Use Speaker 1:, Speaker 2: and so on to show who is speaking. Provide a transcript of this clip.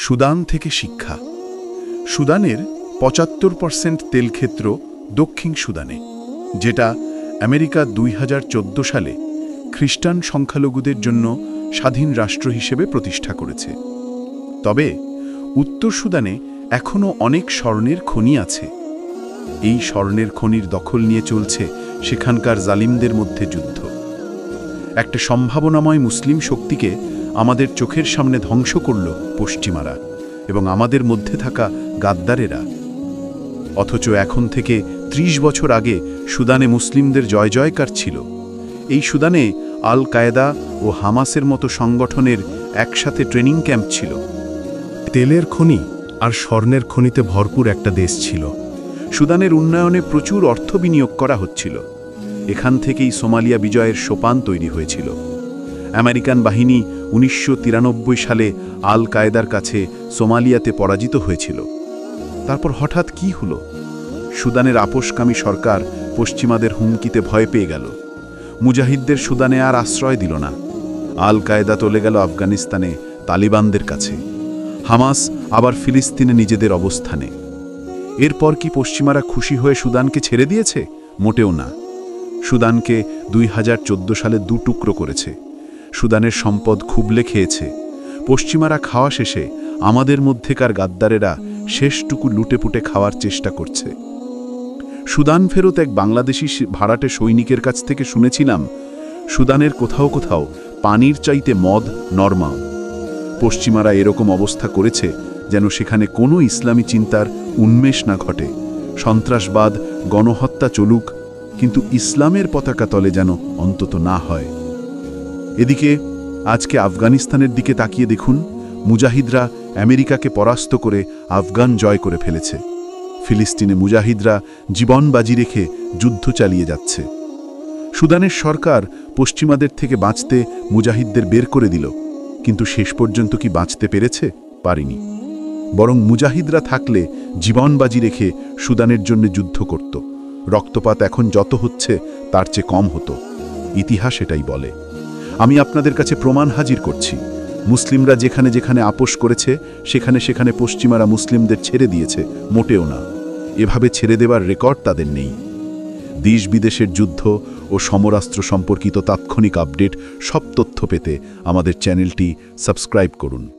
Speaker 1: Sudan থেকে শিক্ষা। সুদানের ৭৫% তেলক্ষেত্র দক্ষিণ সুদানে, যেটা আমেরিকা ২০১৪ সালে খ্রিস্টান সংখ্যালঘুদের জন্য স্বাধীন রাষ্ট্র হিসেবে প্রতিষ্ঠা করেছে। তবে উত্তর সুদানে এখনও অনেক স্বর্ণের খনি আছে। এই স্বর্ণের খনির দখল নিয়ে চলছে সেখানকার জালিমদের মধ্যে যুদ্ধ। একটা সম্ভাবনাময় মুসলিম শক্তিকে আমাদের চোখের সামনে ধ্বংস করল পশ্চিমারা এবং আমাদের মধ্যে থাকা গাদ্দারেরা। অথচ এখন থেকে ৩০ বছর আগে সুদানে মুসলিমদের জয় জয়কার ছিল। এই সুদানে আল কায়েদা ও হামাসের মতো সংগঠনের একসাথে ট্রেনিং ক্যাম্প ছিল।
Speaker 2: তেলের খনি আর স্বর্ণের খনিতে ভরপুর একটা দেশ ছিল।
Speaker 1: সুদানের উন্নয়নে প্রচুর অর্থ বিনিয়োগ করা হচ্ছিল। এখান থেকেই সোমালিয়া বিজয়ের সোপান তৈরি হয়েছিল। আমেরিকান বাহিনী ১৯৯৩ সালে আল কায়েদার কাছে সোমালিয়াতে পরাজিত হয়েছিল। তারপর হঠাৎ কি হলো? সুদানের আপোষকামী সরকার পশ্চিমাদের হুমকিতে ভয় পেয়ে গেল। মুজাহিদদের সুদানে আর আশ্রয় দিল না। আল কায়েদা চলে গেল আফগানিস্তানে তালিবানদের কাছে। হামাস আবার ফিলিস্তিনে নিজেদের অবস্থানে। এরপর কি পশ্চিমারা খুশি হয়ে সুদানকে ছেড়ে দিয়েছে? মোটেও না। সুদানকে ২০১৪ সালে দুটুকরো করেছে। সুদানের সম্পদ খুবলে খেয়েছে। পশ্চিমারা খাওয়া শেষে আমাদের মধ্যেকার গাদ্দারেরা শেষটুকু লুটেপুটে খাওয়ার চেষ্টা করছে। সুদান ফেরত এক বাংলাদেশি ভাড়াটে সৈনিকের কাছ থেকে শুনেছিলাম, সুদানের কোথাও কোথাও পানির চাইতে মদ নরমাল। পশ্চিমারা এরকম অবস্থা করেছে যেন সেখানে কোনো ইসলামী চিন্তার উন্মেষ না ঘটে। সন্ত্রাসবাদ, গণহত্যা চলুক, কিন্তু ইসলামের পতাকা তলে যেন অন্তত না হয়। এদিকে আজকে আফগানিস্তানের দিকে তাকিয়ে দেখুন, মুজাহিদরা আমেরিকাকে পরাস্ত করে আফগান জয় করে ফেলেছে। ফিলিস্তিনে মুজাহিদরা জীবন বাজি রেখে যুদ্ধ চালিয়ে যাচ্ছে। সুদানের সরকার পশ্চিমাদের থেকে বাঁচতে মুজাহিদদের বের করে দিল, কিন্তু শেষ পর্যন্ত কি বাঁচতে পেরেছে? পারেনি। বরং মুজাহিদরা থাকলে জীবন বাজি রেখে সুদানের জন্য যুদ্ধ করত। রক্তপাত এখন যত হচ্ছে তার চেয়ে কম হতো। ইতিহাস এটাই বলে। আমি আপনাদের কাছে প্রমাণ হাজির করছি। মুসলিমরা যেখানে যেখানে আপোষ করেছে সেখানে সেখানে পশ্চিমারা মুসলিমদের ছেড়ে দিয়েছে। মোটেও না। এভাবে ছেড়ে দেওয়ার রেকর্ড তাদের নেই। দেশ বিদেশের যুদ্ধ ও সমরাস্ত্র সম্পর্কিত তাৎক্ষণিক আপডেট সব তথ্য পেতে আমাদের চ্যানেলটি সাবস্ক্রাইব করুন।